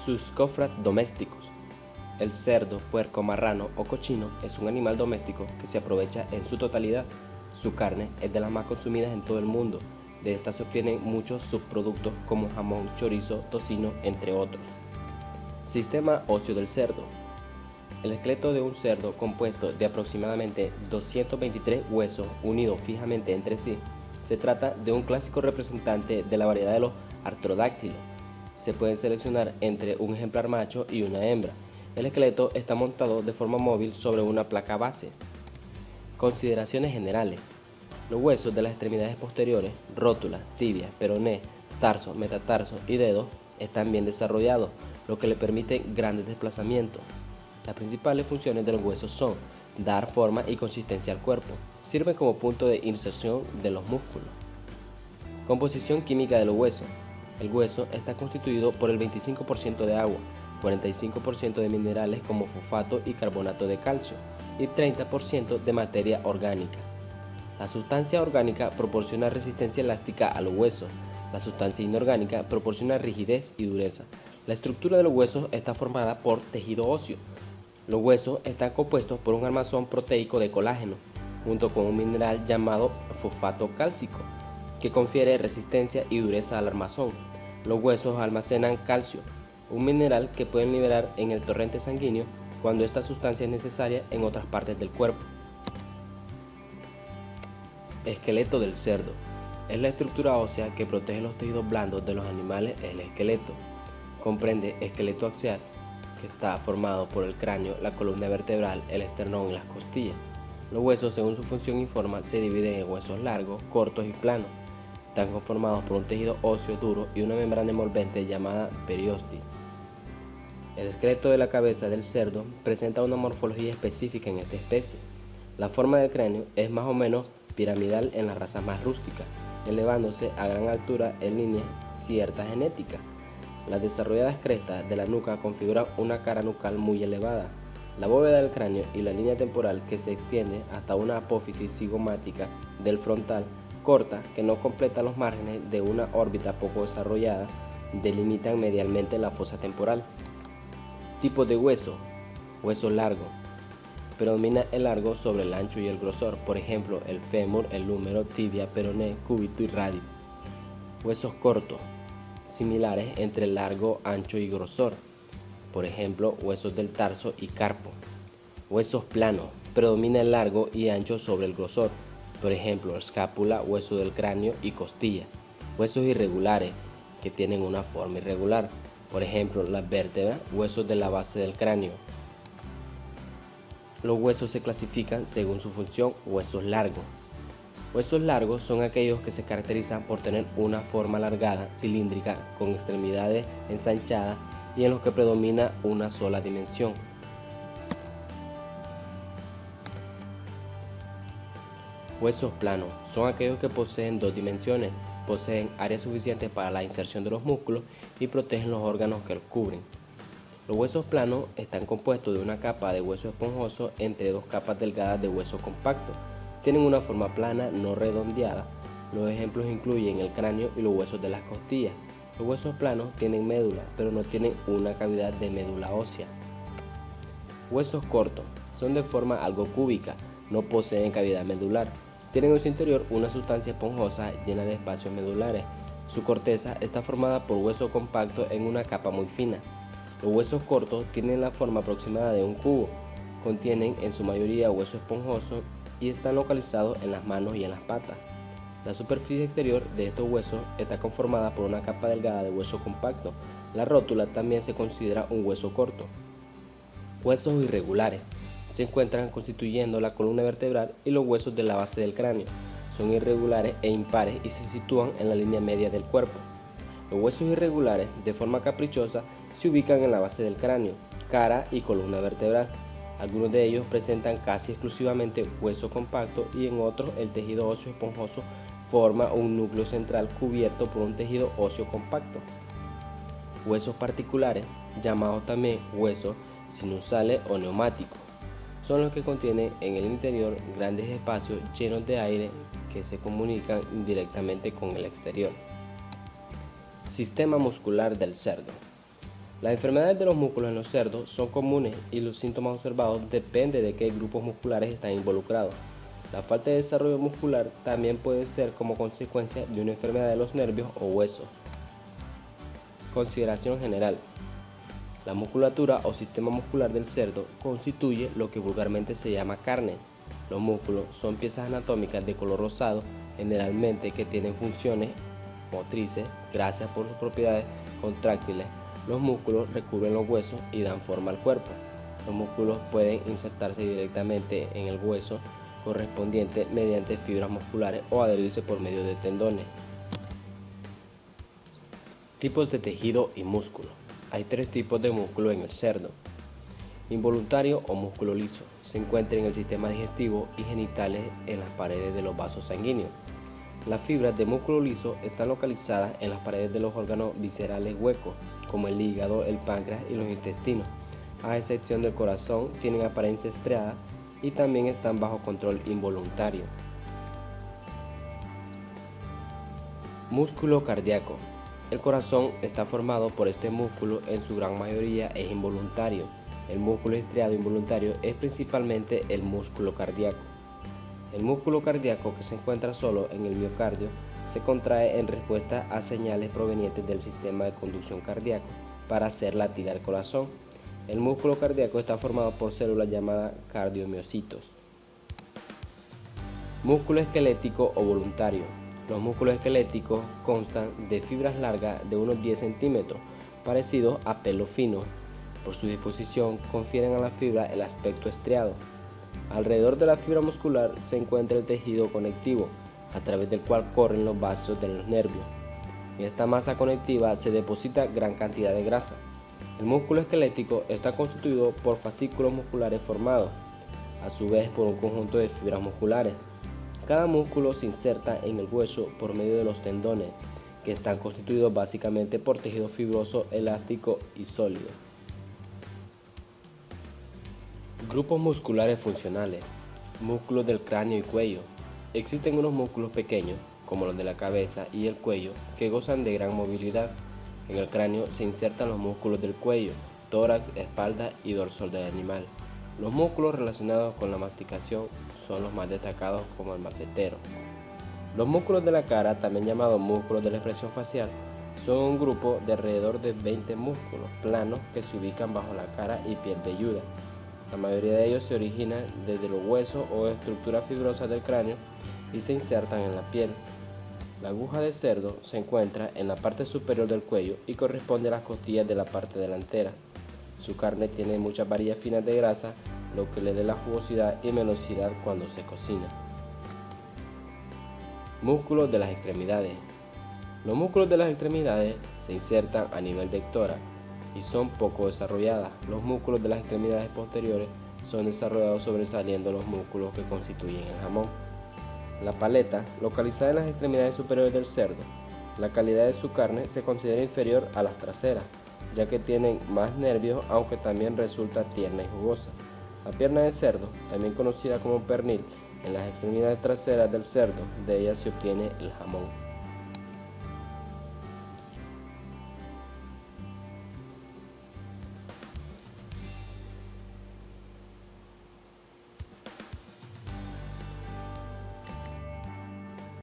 Sus cofrad domésticos. El cerdo, puerco, marrano o cochino es un animal doméstico que se aprovecha en su totalidad. Su carne es de las más consumidas en todo el mundo. De esta se obtienen muchos subproductos como jamón, chorizo, tocino, entre otros. Sistema óseo del cerdo. El esqueleto de un cerdo, compuesto de aproximadamente 223 huesos unidos fijamente entre sí, se trata de un clásico representante de la variedad de los artrodáctilos. Se pueden seleccionar entre un ejemplar macho y una hembra. El esqueleto está montado de forma móvil sobre una placa base. Consideraciones generales. Los huesos de las extremidades posteriores, rótula, tibia, peroné, tarso, metatarso y dedos están bien desarrollados, lo que le permite grandes desplazamientos. Las principales funciones de los huesos son dar forma y consistencia al cuerpo. Sirven como punto de inserción de los músculos. Composición química de los huesos. El hueso está constituido por el 25% de agua, 45% de minerales como fosfato y carbonato de calcio y 30% de materia orgánica. La sustancia orgánica proporciona resistencia elástica a los huesos. La sustancia inorgánica proporciona rigidez y dureza. La estructura de los huesos está formada por tejido óseo. Los huesos están compuestos por un armazón proteico de colágeno, junto con un mineral llamado fosfato cálcico, que confiere resistencia y dureza al armazón. Los huesos almacenan calcio, un mineral que pueden liberar en el torrente sanguíneo cuando esta sustancia es necesaria en otras partes del cuerpo. Esqueleto del cerdo. Es la estructura ósea que protege los tejidos blandos de los animales. El esqueleto comprende esqueleto axial, que está formado por el cráneo, la columna vertebral, el esternón y las costillas. Los huesos, según su función y forma, se dividen en huesos largos, cortos y planos. Están conformados por un tejido óseo duro y una membrana envolvente llamada periósteo. El esqueleto de la cabeza del cerdo presenta una morfología específica en esta especie. La forma del cráneo es más o menos piramidal en las razas más rústicas, elevándose a gran altura en línea cierta genética. Las desarrolladas crestas de la nuca configuran una cara nucal muy elevada. La bóveda del cráneo y la línea temporal que se extiende hasta una apófisis cigomática del frontal corta que no completa los márgenes de una órbita poco desarrollada delimitan medialmente la fosa temporal. Tipos de hueso. Hueso largo. Predomina el largo sobre el ancho y el grosor, por ejemplo, el fémur, el húmero, tibia, peroné, cúbito y radio. Huesos cortos. Similares entre largo, ancho y grosor, por ejemplo, huesos del tarso y carpo. Huesos planos. Predomina el largo y ancho sobre el grosor, por ejemplo, escápula, hueso del cráneo y costilla. Huesos irregulares, que tienen una forma irregular, por ejemplo, las vértebras, huesos de la base del cráneo. Los huesos se clasifican según su función. Huesos largos. Huesos largos son aquellos que se caracterizan por tener una forma alargada, cilíndrica, con extremidades ensanchadas y en los que predomina una sola dimensión. Huesos planos son aquellos que poseen dos dimensiones, poseen áreas suficientes para la inserción de los músculos y protegen los órganos que los cubren. Los huesos planos están compuestos de una capa de hueso esponjoso entre dos capas delgadas de hueso compacto. Tienen una forma plana, no redondeada. Los ejemplos incluyen el cráneo y los huesos de las costillas. Los huesos planos tienen médula, pero no tienen una cavidad de médula ósea. Huesos cortos son de forma algo cúbica, no poseen cavidad medular. Tienen en su interior una sustancia esponjosa llena de espacios medulares. Su corteza está formada por hueso compacto en una capa muy fina. Los huesos cortos tienen la forma aproximada de un cubo, contienen en su mayoría hueso esponjoso y están localizados en las manos y en las patas. La superficie exterior de estos huesos está conformada por una capa delgada de hueso compacto. La rótula también se considera un hueso corto. Huesos irregulares se encuentran constituyendo la columna vertebral y los huesos de la base del cráneo. Son irregulares e impares y se sitúan en la línea media del cuerpo. Los huesos irregulares, de forma caprichosa, se ubican en la base del cráneo, cara y columna vertebral. Algunos de ellos presentan casi exclusivamente hueso compacto y en otros el tejido óseo esponjoso forma un núcleo central cubierto por un tejido óseo compacto. Huesos particulares, llamados también huesos sinusales o neumáticos, son los que contienen en el interior grandes espacios llenos de aire que se comunican indirectamente con el exterior. Sistema muscular del cerdo. Las enfermedades de los músculos en los cerdos son comunes y los síntomas observados dependen de qué grupos musculares están involucrados. La falta de desarrollo muscular también puede ser como consecuencia de una enfermedad de los nervios o huesos. Consideración general. La musculatura o sistema muscular del cerdo constituye lo que vulgarmente se llama carne. Los músculos son piezas anatómicas de color rosado, generalmente que tienen funciones motrices gracias por sus propiedades contráctiles. Los músculos recubren los huesos y dan forma al cuerpo. Los músculos pueden insertarse directamente en el hueso correspondiente mediante fibras musculares o adherirse por medio de tendones. Tipos de tejido y músculo. Hay 3 tipos de músculo en el cerdo. Involuntario o músculo liso. Se encuentra en el sistema digestivo y genitales en las paredes de los vasos sanguíneos. Las fibras de músculo liso están localizadas en las paredes de los órganos viscerales huecos, como el hígado, el páncreas y los intestinos. A excepción del corazón, tienen apariencia estriada y también están bajo control involuntario. Músculo cardíaco. El corazón está formado por este músculo, en su gran mayoría es involuntario. El músculo estriado involuntario es principalmente el músculo cardíaco. El músculo cardíaco, que se encuentra solo en el miocardio, se contrae en respuesta a señales provenientes del sistema de conducción cardíaco para hacer latir al corazón. El músculo cardíaco está formado por células llamadas cardiomiocitos. Músculo esquelético o voluntario. Los músculos esqueléticos constan de fibras largas de unos 10 centímetros, parecidos a pelo fino. Por su disposición, confieren a la fibra el aspecto estriado. Alrededor de la fibra muscular se encuentra el tejido conectivo, a través del cual corren los vasos de los nervios. En esta masa conectiva se deposita gran cantidad de grasa. El músculo esquelético está constituido por fascículos musculares formados, a su vez por un conjunto de fibras musculares. Cada músculo se inserta en el hueso por medio de los tendones, que están constituidos básicamente por tejido fibroso, elástico y sólido. Grupos musculares funcionales. Músculos del cráneo y cuello. Existen unos músculos pequeños, como los de la cabeza y el cuello, que gozan de gran movilidad. En el cráneo se insertan los músculos del cuello, tórax, espalda y dorsal del animal. Los músculos relacionados con la masticación son los más destacados, como el macetero. Los músculos de la cara, también llamados músculos de la expresión facial, son un grupo de alrededor de 20 músculos planos que se ubican bajo la cara y piel velluda. La mayoría de ellos se originan desde los huesos o estructuras fibrosas del cráneo y se insertan en la piel. La aguja de cerdo se encuentra en la parte superior del cuello y corresponde a las costillas de la parte delantera. Su carne tiene muchas varillas finas de grasa, lo que le da la jugosidad y melosidad cuando se cocina. Músculos de las extremidades. Los músculos de las extremidades se insertan a nivel del tórax y son poco desarrolladas. Los músculos de las extremidades posteriores son desarrollados sobresaliendo los músculos que constituyen el jamón. La paleta, localizada en las extremidades superiores del cerdo, la calidad de su carne se considera inferior a las traseras, ya que tienen más nervios, aunque también resulta tierna y jugosa. La pierna de cerdo, también conocida como pernil, en las extremidades traseras del cerdo, de ella se obtiene el jamón.